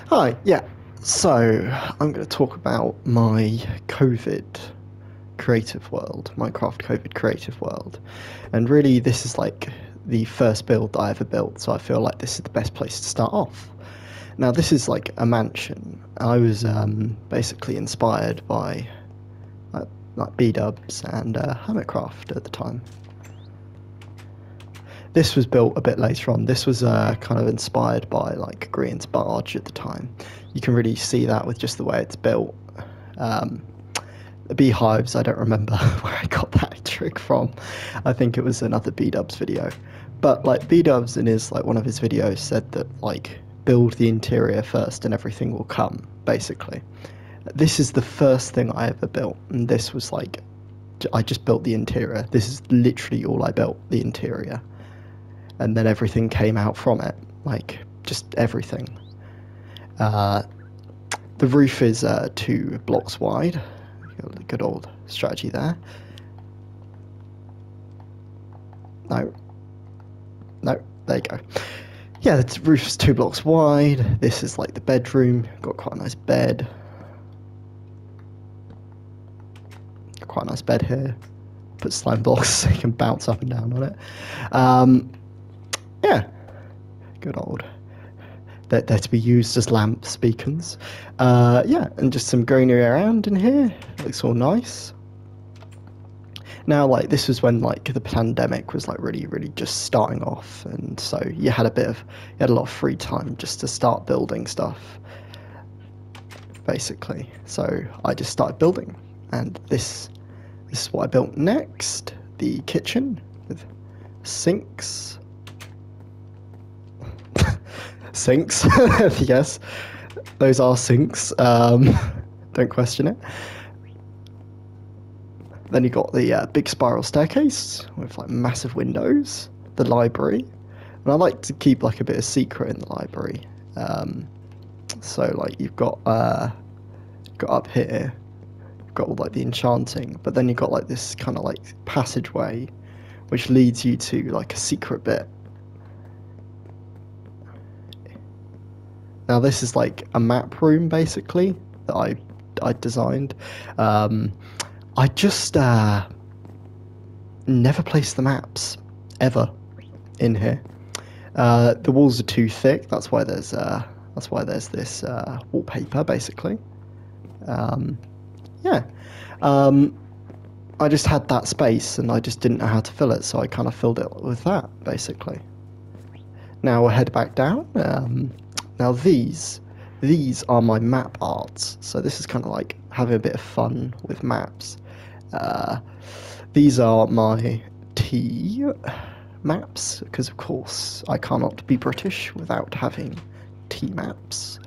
Hi, yeah. So, I'm going to talk about my COVID creative world, Minecraft COVID creative world. And really, this is like the first build that I ever built, so I feel like this is the best place to start off. Now, this is like a mansion. I was basically inspired by like B-dubs and Hermitcraft at the time. This was built a bit later on. This was kind of inspired by like Green's barge at the time. You can really see that with just the way it's built. The beehives, I don't remember where I got that trick from. I think it was another B-dubs video. But like B-dubs in his like one of his videos said that like build the interior first and everything will come, basically. This is the first thing I ever built, and this was like I just built the interior. This is literally all I built, the interior. And then everything came out from it, like just everything. The roof is 2 blocks wide. Good old strategy there. No, there you go. Yeah, the roof is 2 blocks wide. This is like the bedroom. Got quite a nice bed. Got quite a nice bed here. Put slime blocks so you can bounce up and down on it. Yeah, good old. They're to be used as lamps, beacons. Yeah, and just some greenery around in here. Looks all nice. Now, like, this was when, like, the pandemic was, like, really, really just starting off. And so you had a lot of free time just to start building stuff, basically. So I just started building. And this is what I built next. The kitchen with sinks. Sinks, yes, those are sinks. Don't question it. Then you got the big spiral staircase with like massive windows. The library, and I like to keep like a bit of secret in the library. So like you've got up here, you've got all like the enchanting, but then you've got like this kind of like passageway, which leads you to like a secret bit. Now this is like a map room basically that I designed. I just never placed the maps ever in here. The walls are too thick. That's why there's this wallpaper basically. Yeah. I just had that space and I just didn't know how to fill it, so I kind of filled it with that basically. Now we'll head back down. Now these are my map arts, so this is kind of like having a bit of fun with maps. These are my tea maps, because of course I cannot be British without having tea maps.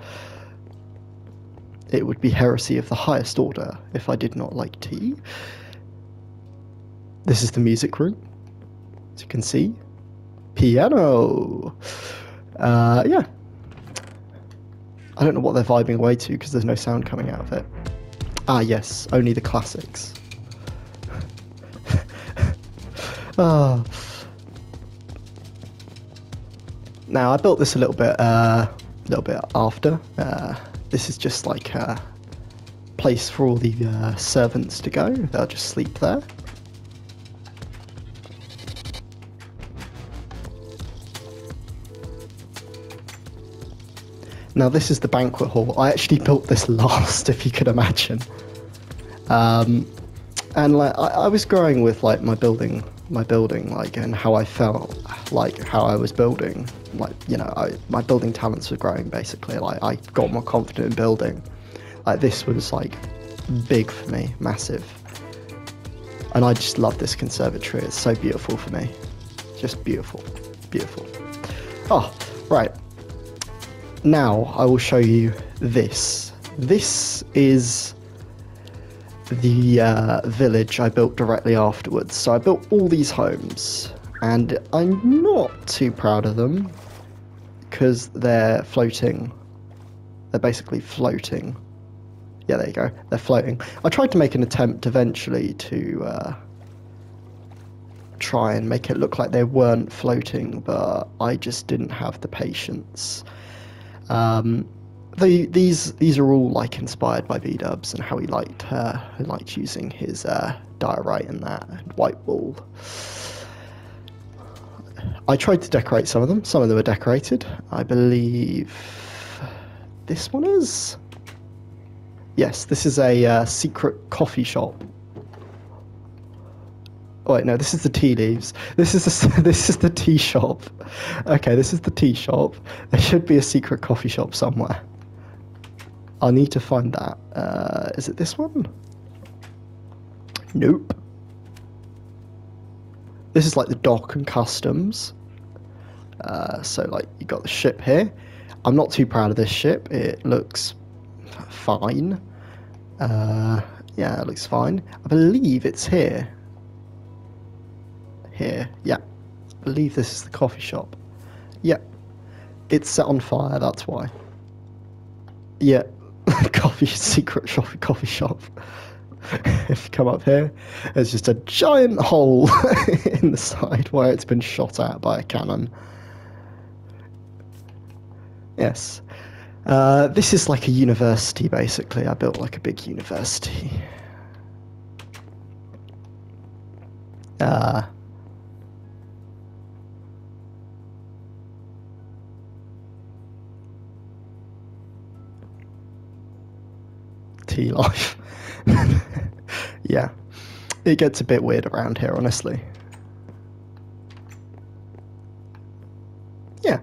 It would be heresy of the highest order if I did not like tea. This is the music room, as you can see. Piano! Yeah. I don't know what they're vibing away to because there's no sound coming out of it. Ah, yes, only the classics. Oh. Now I built this a little bit after. This is just like a place for all the servants to go. They'll just sleep there. Now this is the banquet hall. I actually built this last, if you could imagine. And like I was growing with like my building, like, and how I felt, like how I was building. Like, you know, my building talents were growing basically. Like I got more confident in building. Like this was like big for me, massive. And I just love this conservatory. It's so beautiful for me. Just beautiful, beautiful. Oh, right. Now I will show you this. This is the village I built directly afterwards. So I built all these homes, and I'm not too proud of them because they're floating. They're basically floating. Yeah, there you go. They're floating. I tried to make an attempt eventually to try and make it look like they weren't floating, but I just didn't have the patience. these are all like inspired by B-dubs and how he liked using his diorite and that and white wool. I tried to decorate some of them. Some of them are decorated. I believe this one is. Yes, this is a secret coffee shop. Oh wait, no, this is the tea leaves. This is the tea shop. Okay, this is the tea shop. There should be a secret coffee shop somewhere. I'll need to find that. Is it this one? Nope. This is like the dock and customs. So like you got the ship here. I'm not too proud of this ship. It looks fine. Yeah, it looks fine. I believe it's here. Here, yeah. I believe this is the coffee shop. Yeah. It's set on fire, that's why. Yeah. Secret coffee shop. If you come up here, there's just a giant hole in the side where it's been shot at by a cannon. Yes. This is like a university, basically. I built like a big university. Tea life. Yeah. It gets a bit weird around here, honestly. Yeah.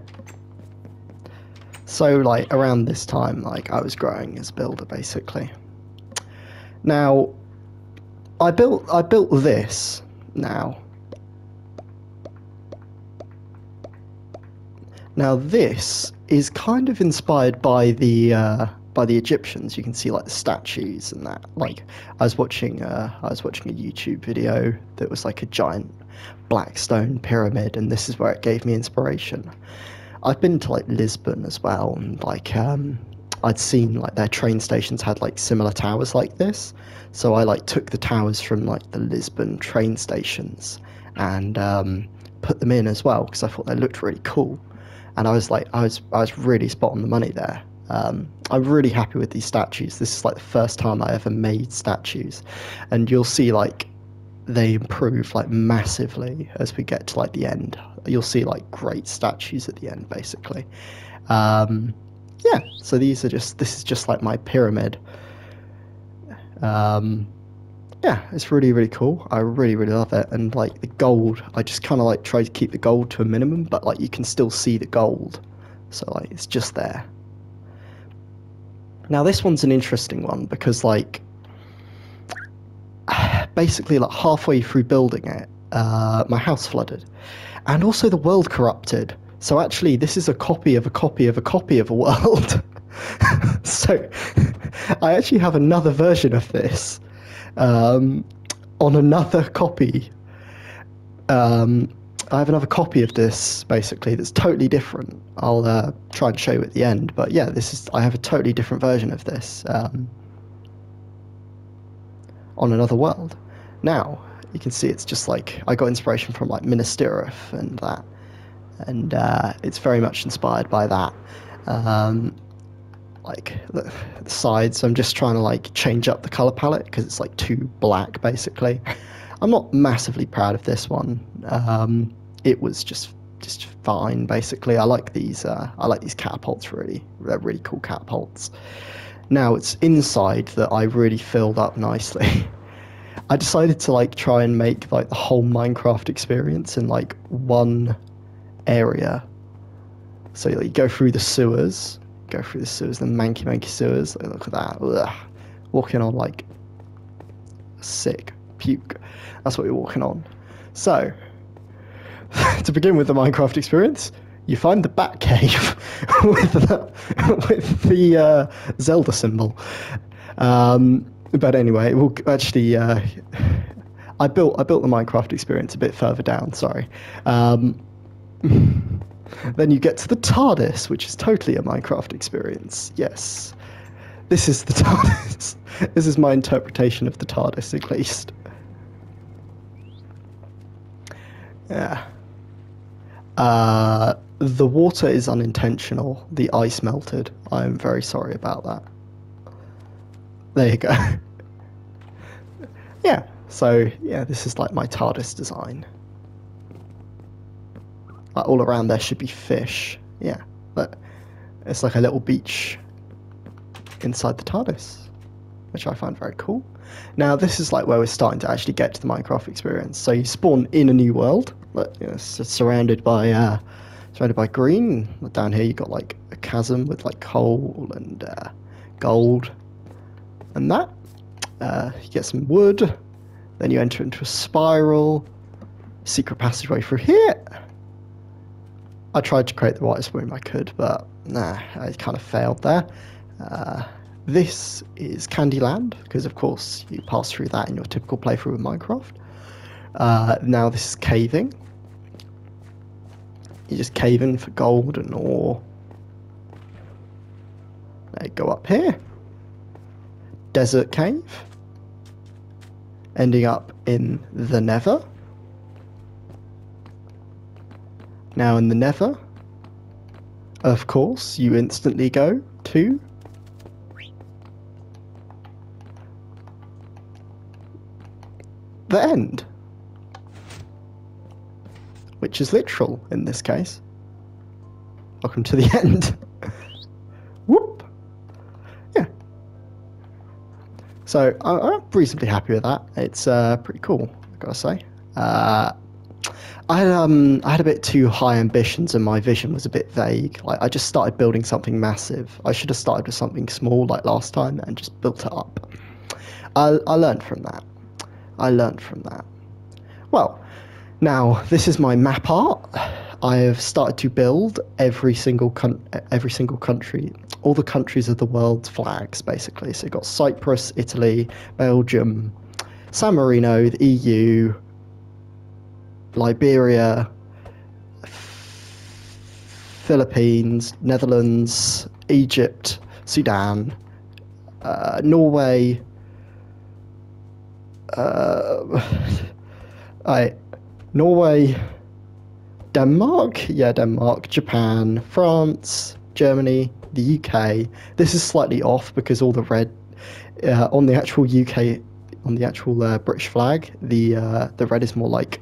So, like, around this time, like, I was growing as a builder, basically. Now, I built this now. Now, this is kind of inspired by the Egyptians. You can see like the statues and that. Like, I was watching a YouTube video that was like a giant black stone pyramid, and this is where it gave me inspiration. I've been to like Lisbon as well, and like I'd seen like their train stations had like similar towers like this, so I like took the towers from like the Lisbon train stations and put them in as well because I thought they looked really cool, and I was really spot on the money there. I'm really happy with these statues. This is like the first time I ever made statues, and you'll see like they improve like massively as we get to like the end. You'll see like great statues at the end, basically. Yeah, so this is just like my pyramid. Yeah, it's really, really cool. I really, really love it. And like the gold, I just kind of like try to keep the gold to a minimum, but like you can still see the gold. So like it's just there. Now this one's an interesting one because like basically like halfway through building it, my house flooded, and also the world corrupted. So actually this is a copy of a copy of a copy of a world. So I actually have another version of this on another copy. I have another copy of this basically that's totally different. I'll try and show you at the end, but yeah, I have a totally different version of this on another world. Now you can see it's just like I got inspiration from like Minas Tirith and that, and it's very much inspired by that. Like the sides, I'm just trying to like change up the color palette because it's like too black basically. I'm not massively proud of this one. It was just fine basically. I like these catapults really. They're really cool catapults. Now it's inside that I really filled up nicely. I decided to like try and make like the whole Minecraft experience in like one area. So you go through the sewers, the manky sewers. Like, look at that. Ugh. Walking on like sick puke. That's what we're walking on. So to begin with the Minecraft experience, you find the bat cave with the Zelda symbol. But anyway, we'll actually I built the Minecraft experience a bit further down. Sorry. Then you get to the TARDIS, which is totally a Minecraft experience. Yes, this is the TARDIS. This is my interpretation of the TARDIS, at least. Yeah. The water is unintentional. The ice melted. I'm very sorry about that. There you go. Yeah, so yeah, this is like my TARDIS design. Like all around there should be fish. Yeah, but it's like a little beach inside the TARDIS, which I find very cool. Now this is like where we're starting to actually get to the Minecraft experience. So you spawn in a new world, but you know, it's surrounded by green. Down here you got like a chasm with like coal and gold, and that. You get some wood, then you enter into a spiral, secret passageway through here. I tried to create the whitest room I could, but nah, I kind of failed there. This is Candyland, because of course you pass through that in your typical playthrough of Minecraft. Now this is caving. You just cave in for gold and ore. Now you go up here. Desert cave. Ending up in the Nether. Now in the Nether, of course, you instantly go to the end, which is literal in this case. Welcome to the end. Whoop. Yeah. So I'm reasonably happy with that. It's pretty cool, I've got to say. I had a bit too high ambitions and my vision was a bit vague. Like I just started building something massive. I should have started with something small like last time and just built it up. I learned from that. Well, now this is my map art. I have started to build every single country, all the countries of the world's flags, basically. So you've got Cyprus, Italy, Belgium, San Marino, the EU, Liberia, Philippines, Netherlands, Egypt, Sudan, Norway, Norway, Denmark, Japan, France, Germany, the UK. This is slightly off because all the red on the actual UK, on the actual British flag, the red is more like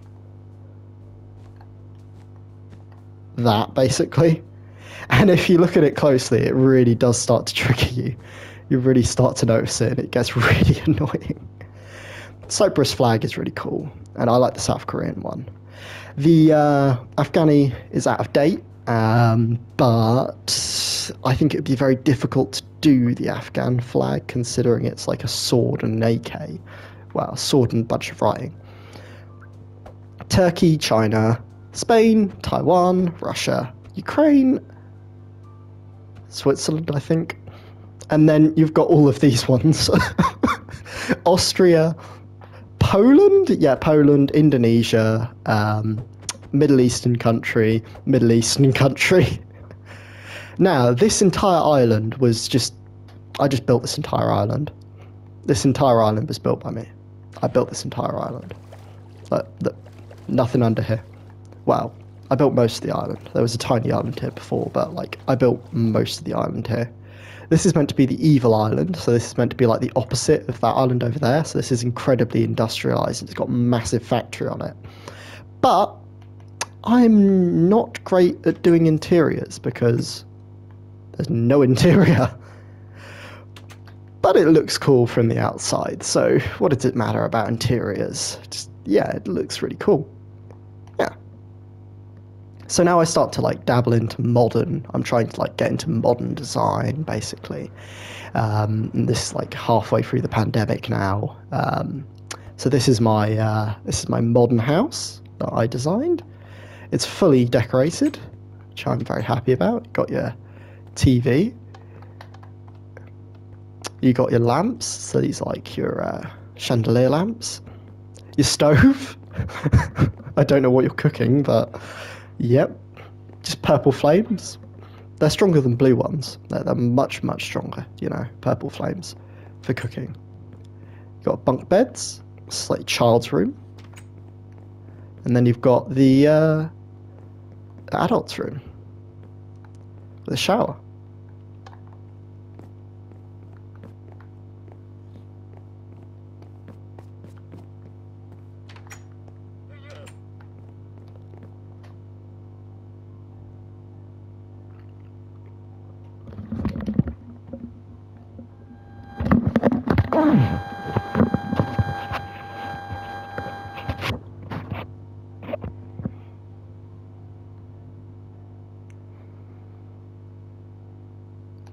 that basically. And if you look at it closely, it really does start to trigger you. You really start to notice it, and it gets really annoying. Cyprus flag is really cool, and I like the South Korean one. The Afghani is out of date, but I think it would be very difficult to do the Afghan flag, considering it's like a sword and an AK. Well, a sword and a bunch of writing. Turkey, China, Spain, Taiwan, Russia, Ukraine, Switzerland, I think. And then you've got all of these ones. Austria, Poland, Indonesia, Middle Eastern country. Now, this entire island was I just built this entire island. This entire island was built by me. I built this entire island. Look, nothing under here. Well, I built most of the island. There was a tiny island here before, but like I built most of the island here. This is meant to be the evil island, so this is meant to be like the opposite of that island over there. So this is incredibly industrialized. It's got a massive factory on it. But I'm not great at doing interiors because there's no interior. But it looks cool from the outside, so what does it matter about interiors? Yeah, it looks really cool. Yeah. So now I start to like dabble into modern. I'm trying to like get into modern design, basically. And this is like halfway through the pandemic now. So this is my modern house that I designed. It's fully decorated, which I'm very happy about. Got your TV. You got your lamps. So these are like your chandelier lamps. Your stove. I don't know what you're cooking, but yep, just purple flames. They're stronger than blue ones. They're much, much stronger, you know, purple flames for cooking. You've got bunk beds. It's like child's room. And then you've got the adult's room. with a shower.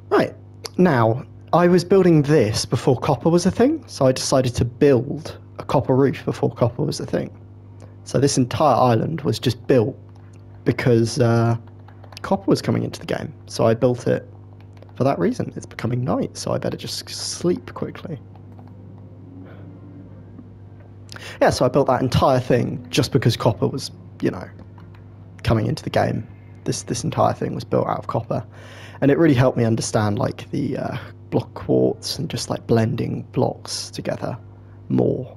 Right, now, I was building this before copper was a thing, so I decided to build a copper roof before copper was a thing. So this entire island was just built because copper was coming into the game, so I built it for that reason. It's becoming night, so I better just sleep quickly. Yeah, so I built that entire thing just because copper was, you know, coming into the game. This entire thing was built out of copper, and it really helped me understand like the block quartz and just like blending blocks together more.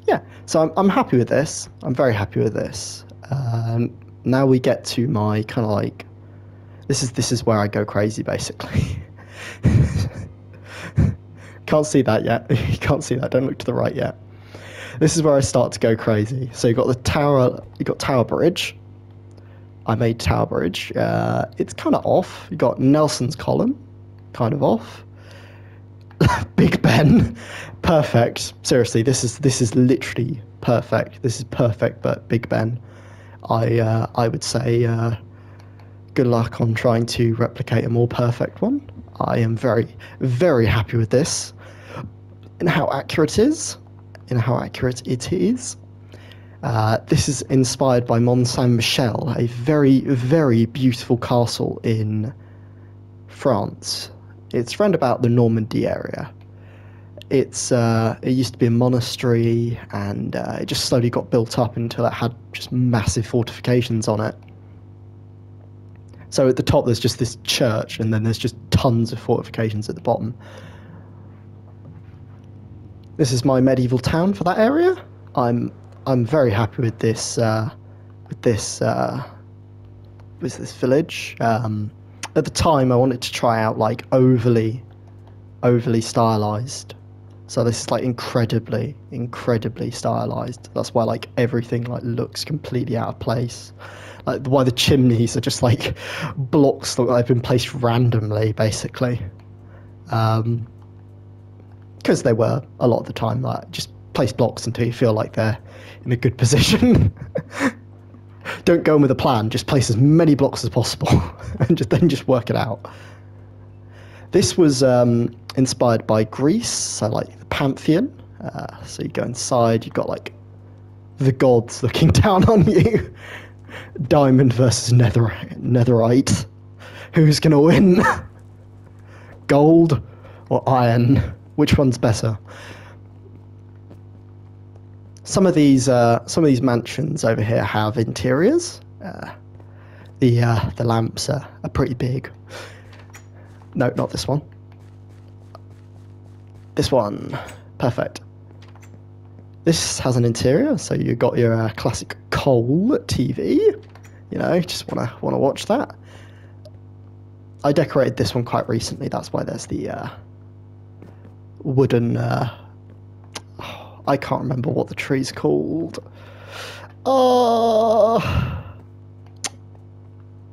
Yeah, so I'm happy with this. I'm very happy with this. Now we get to my kind of like this is where I go crazy basically. Can't see that yet. You can't see that. Don't look to the right yet. This is where I start to go crazy. So you got the tower. You got Tower Bridge. I made Tower Bridge. It's kind of off. You got Nelson's column, kind of off. Big Ben, perfect. Seriously, this is literally perfect. This is perfect, but Big Ben. I would say good luck on trying to replicate a more perfect one. I am very, very happy with this and how accurate it is. This is inspired by Mont Saint-Michel, a very, very beautiful castle in France. It's round about the Normandy area. It used to be a monastery, and it just slowly got built up until it had just massive fortifications on it. So at the top there's just this church, and then there's just tons of fortifications at the bottom. This is my medieval town for that area. I'm very happy with this village. At the time, I wanted to try out like overly stylized. So this is like incredibly stylized. That's why like everything like looks completely out of place. Like why the chimneys are just like blocks that have been placed randomly, basically. Because they were a lot of the time like just place blocks until you feel like they're in a good position. Don't go in with a plan, just place as many blocks as possible and then just work it out. This was inspired by Greece, so like the Pantheon. So you go inside, you've got like the gods looking down on you. Diamond versus netherite. Who's going to win? Gold or iron? Which one's better? Some of these mansions over here have interiors. The lamps are pretty big. No, not this one. This one, perfect. This has an interior, so you got your classic coal TV. You know, just wanna watch that. I decorated this one quite recently. That's why there's the wooden. I can't remember what the tree's called. Oh.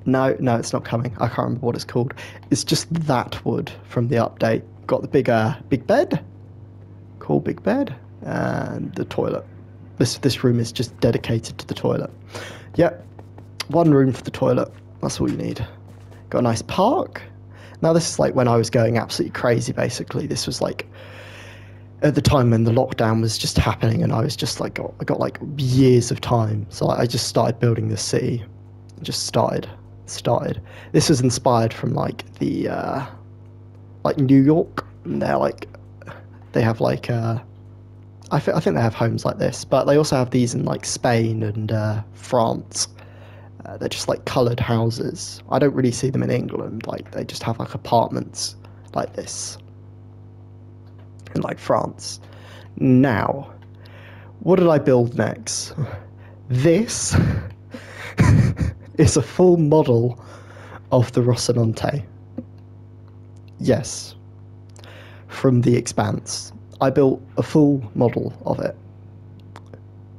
No, it's not coming. I can't remember what it's called. It's just that wood from the update. Got the big bed. Cool big bed. And the toilet. This room is just dedicated to the toilet. Yep. One room for the toilet. That's all you need. Got a nice park. Now this is like when I was going absolutely crazy, basically. This was like at the time when the lockdown was just happening, and I was just like, I got like years of time. So I just started building this city. Just started. This was inspired from like the like New York. And they have like I think they have homes like this, but they also have these in like Spain and France. They're just like coloured houses. I don't really see them in England. Like they just have like apartments like this in like France. Now, what did I build next? This is a full model of the Rocinante. Yes, from The Expanse. I built a full model of it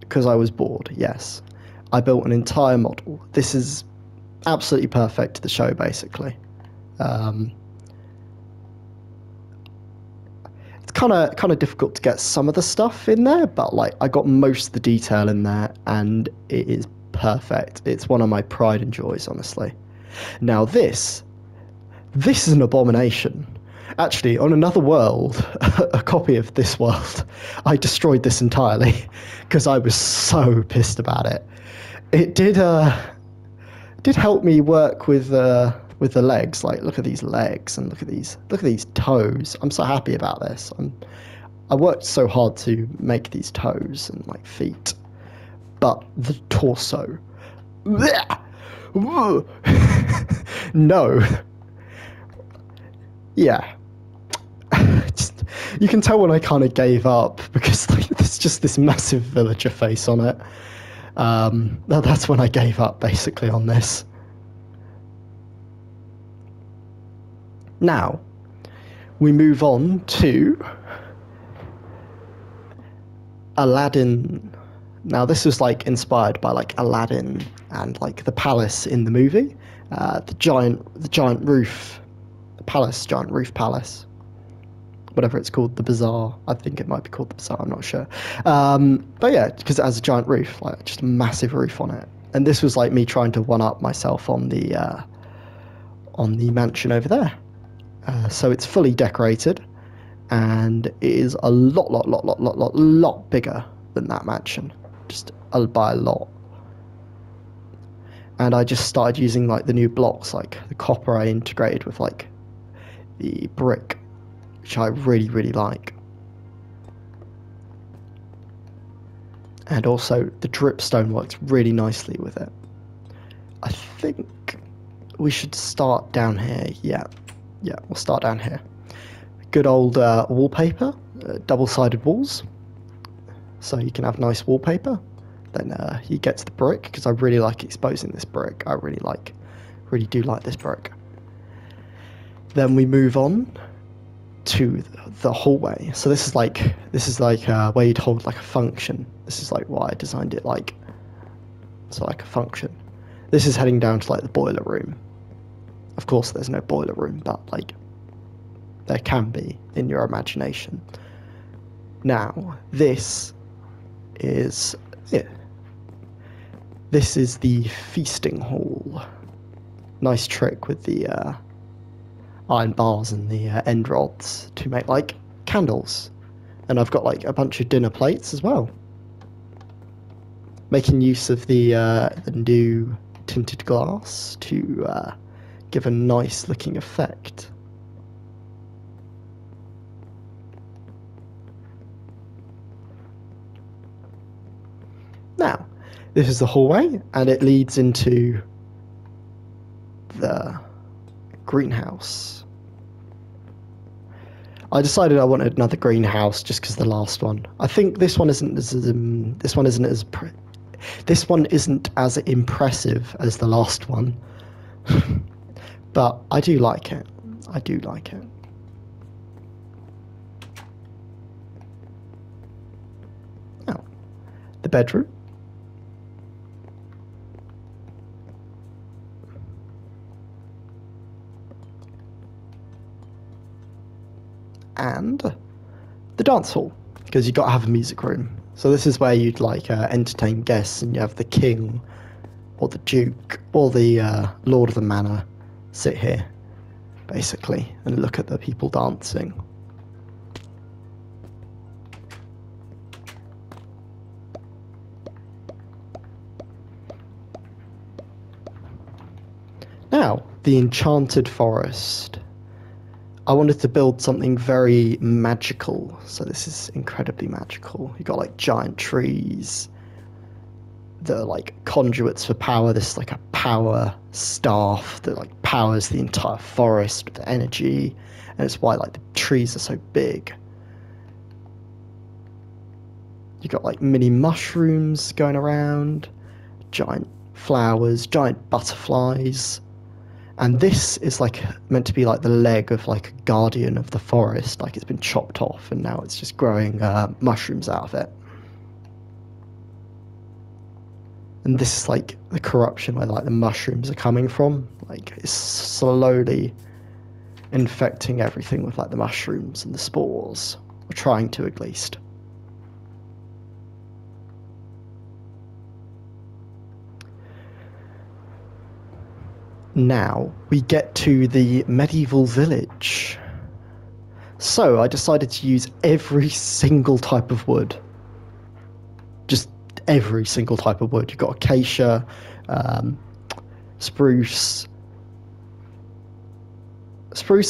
because I was bored. Yes, I built an entire model. This is absolutely perfect to the show, basically. It's kind of difficult to get some of the stuff in there, but like I got most of the detail in there, and it is perfect. It's one of my pride and joys, honestly. Now this is an abomination. Actually, on another world, a copy of this world, I destroyed this entirely because I was so pissed about it. It did help me work with the legs. Like, look at these legs and look at these toes. I'm so happy about this. I worked so hard to make these toes and like feet, but the torso. No. Yeah. You can tell when I kind of gave up because like, there's just this massive villager face on it. That's when I gave up basically on this. Now, we move on to Aladdin. Now, this was like inspired by like Aladdin and like the palace in the movie, the giant roof palace, giant roof palace, whatever it's called, the bazaar. I think it might be called the bazaar. I'm not sure. But yeah, because it has a giant roof, like just a massive roof on it. And this was like me trying to one up myself on the mansion over there. So it's fully decorated, and it is a lot bigger than that mansion, just by a lot. And I just started using like the new blocks, like the copper I integrated with like the brick, which I really like. And also the dripstone works really nicely with it. I think we should start down here. Yeah, we'll start down here. Good old wallpaper, double-sided walls, so you can have nice wallpaper. Then you get to the brick, because I really like exposing this brick. I really do like this brick. Then we move on to the hallway. So this is like where you'd hold like a function. This is like why I designed it like, so like a function. This is heading down to like the boiler room. Of course, there's no boiler room, but like there can be in your imagination. Now, this is it. This is the feasting hall. Nice trick with the iron bars and the end rods to make like candles. And I've got like a bunch of dinner plates as well. Making use of the new tinted glass to give a nice looking effect. Now, this is the hallway, and it leads into the greenhouse. I decided I wanted another greenhouse just because the last one. I think this one isn't as impressive as the last one. But I do like it. I do like it. Now, the bedroom. And the dance hall, because you've got to have a music room. So this is where you'd like entertain guests, and you have the king or the duke or the lord of the manor sit here, basically, and look at the people dancing. Now, the enchanted forest. I wanted to build something very magical, so this is incredibly magical. You've got like giant trees that are like conduits for power. This is like a power staff that like powers the entire forest with energy, and it's why like the trees are so big. You've got like mini mushrooms going around, giant flowers, giant butterflies, And this is like meant to be like the leg of like a guardian of the forest. Like it's been chopped off and now it's just growing mushrooms out of it. And this is like the corruption where like the mushrooms are coming from. Like it's slowly infecting everything with like the mushrooms and the spores, or trying to at least. Now we get to the medieval village. So I decided to use every single type of wood. Just every single type of wood. You've got acacia, spruce,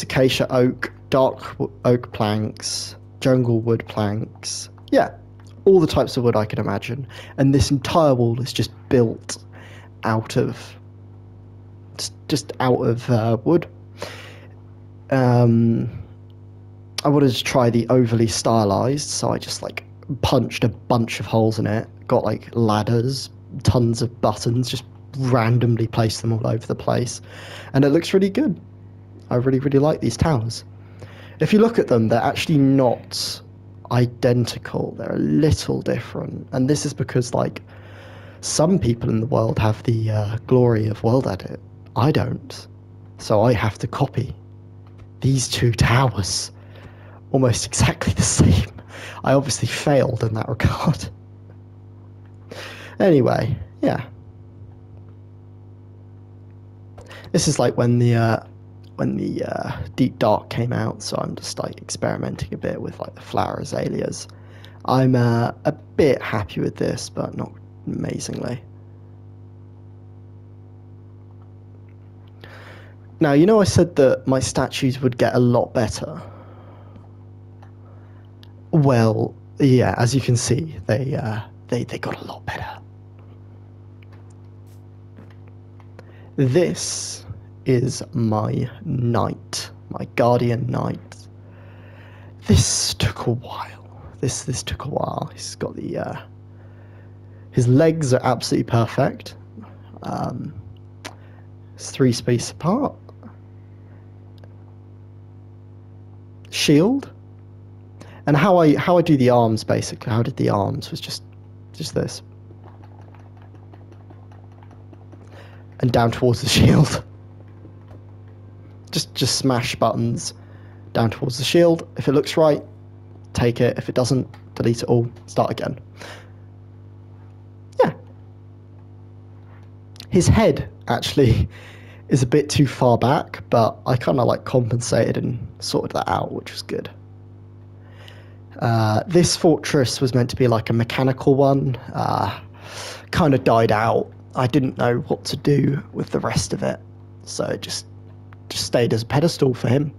acacia, oak, dark oak planks, jungle wood planks. Yeah, all the types of wood I can imagine. And this entire wall is just built out of just out of wood. I wanted to try the overly stylized, so I just like punched a bunch of holes in it, got like ladders, tons of buttons, just randomly placed them all over the place, and it looks really good. I really, really like these towers. If you look at them, they're actually not identical. They're a little different, and this is because like some people in the world have the glory of world edit. I don't, so I have to copy these two towers almost exactly the same. I obviously failed in that regard. Anyway, yeah. This is like when the Deep Dark came out, so I'm just like experimenting a bit with like the flower azaleas. I'm a bit happy with this, but not amazingly. Now, you know I said that my statues would get a lot better? Well, yeah, as you can see, they got a lot better. This is my knight, my guardian knight. This took a while. This took a while. He's got the his legs are absolutely perfect. It's 3 spaces apart. Shield, and how I do the arms basically. How I did the arms was just this, and down towards the shield. Just smash buttons down towards the shield. If it looks right, take it. If it doesn't, delete it all. Start again. Yeah. His head actually is a bit too far back, but I kind of like compensated and sorted that out, which was good. This fortress was meant to be like a mechanical one. Kind of died out. I didn't know what to do with the rest of it, so it just stayed as a pedestal for him.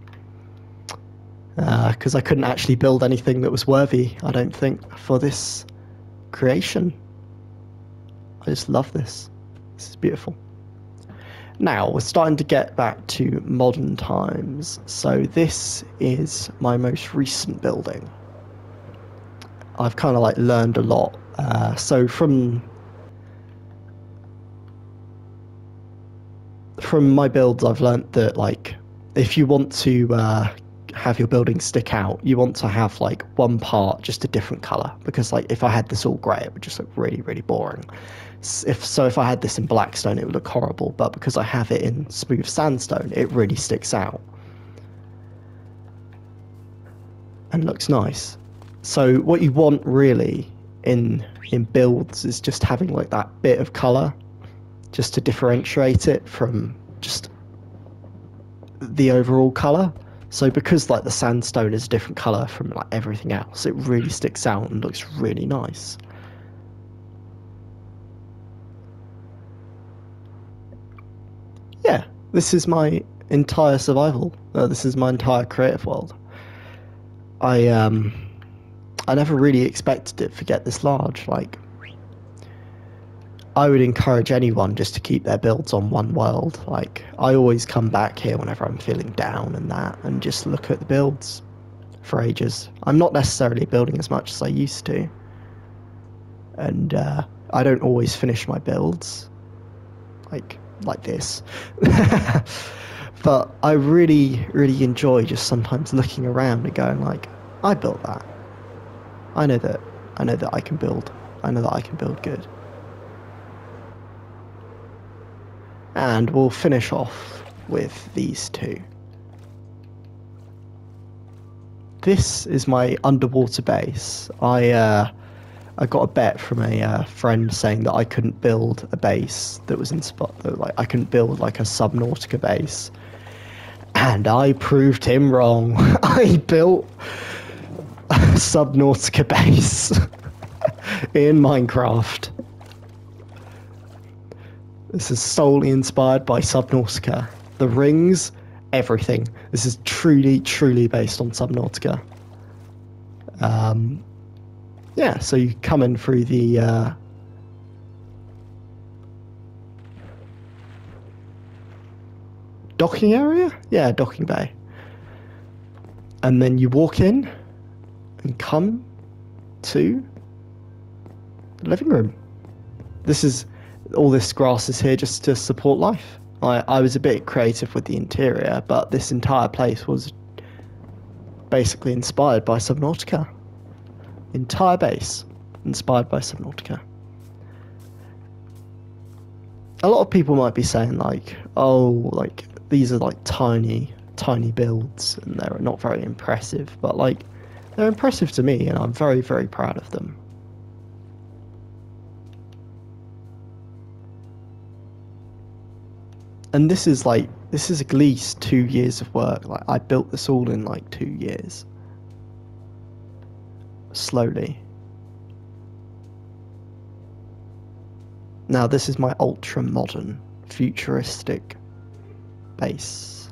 Because I couldn't actually build anything that was worthy, I don't think, for this creation. I just love this. This is beautiful. Now, we're starting to get back to modern times, so this is my most recent building. I've kind of like learned a lot. So from my builds, I've learned that like if you want to have your building stick out, you want to have like one part just a different color, because like if I had this all grey, it would just look really, really boring. If I had this in blackstone, it would look horrible, but because I have it in smooth sandstone, it really sticks out and looks nice. So what you want really in builds is just having like that bit of color, just to differentiate it from just the overall color. So because like the sandstone is a different color from like everything else, it really sticks out and looks really nice. Yeah, this is my entire survival. This is my entire creative world. I never really expected it to get this large. Like, I would encourage anyone just to keep their builds on one world. Like, I always come back here whenever I'm feeling down and that, and just look at the builds for ages. I'm not necessarily building as much as I used to, and I don't always finish my builds. Like, like this. But I really, really enjoy just sometimes looking around and going like, I built that. I know that. I know that I can build. I know that I can build good. And we'll finish off with these two. This is my underwater base. I got a bet from a friend saying that I couldn't build a base that was in spot. Like I couldn't build like a Subnautica base, and I proved him wrong. I built a Subnautica base in Minecraft. This is solely inspired by Subnautica. The rings, everything. This is truly, truly based on Subnautica. Yeah, so you come in through the docking area? Yeah, docking bay. And then you walk in and come to the living room. This is all this grass is here just to support life. I was a bit creative with the interior, but this entire place was basically inspired by Subnautica. Entire base inspired by Subnautica. A lot of people might be saying like, oh, like these are like tiny builds and they're not very impressive, but like they're impressive to me and I'm very, very proud of them. And this is at least 2 years of work. Like I built this all in like 2 years. Slowly. Now this is my ultra modern, futuristic base.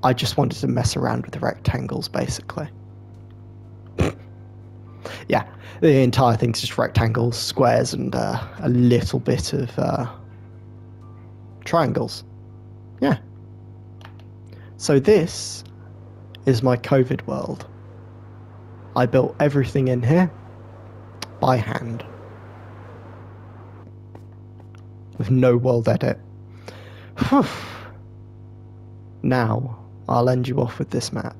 I just wanted to mess around with the rectangles basically. Yeah, the entire thing's just rectangles, squares, and a little bit of triangles. Yeah. So this is my COVID world. I built everything in here by hand with no world edit. Now I'll end you off with this map.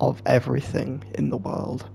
Of everything in the world.